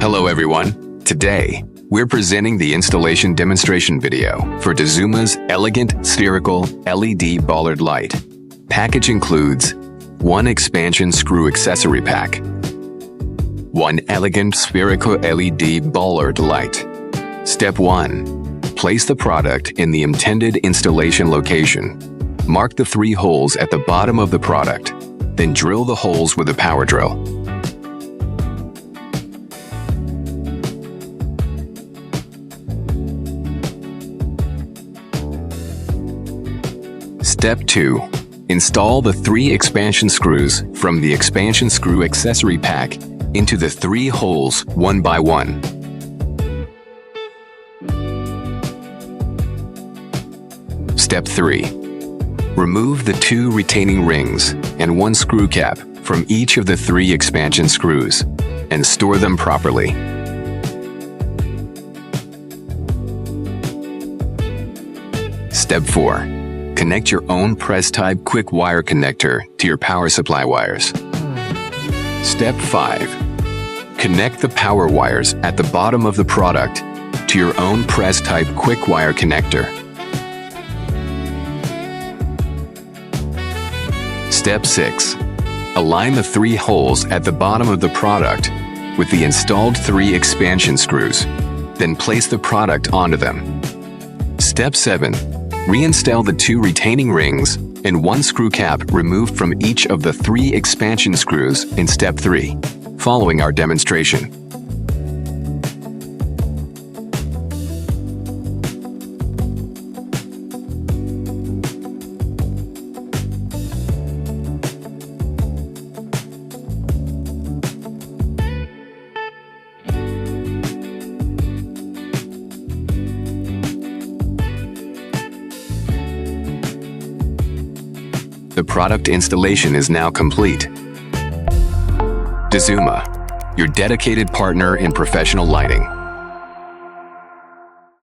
Hello everyone. Today, we're presenting the installation demonstration video for Dazuma's elegant spherical LED Bollard Light. Package includes 1 expansion screw accessory pack, 1 elegant spherical LED Bollard Light. Step 1. Place the product in the intended installation location. Mark the 3 holes at the bottom of the product, then drill the holes with a power drill. Step 2. Install the 3 expansion screws from the expansion screw accessory pack into the 3 holes one by one. Step 3. Remove the 2 retaining rings and 1 screw cap from each of the 3 expansion screws and store them properly. Step 4. Connect your own press-type quick wire connector to your power supply wires. Step 5. Connect the power wires at the bottom of the product to your own press-type quick wire connector. Step 6. Align the 3 holes at the bottom of the product with the installed 3 expansion screws, then place the product onto them. Step 7. Reinstall the 2 retaining rings and 1 screw cap removed from each of the 3 expansion screws in Step 3, following our demonstration. The product installation is now complete. Dazuma, your dedicated partner in professional lighting.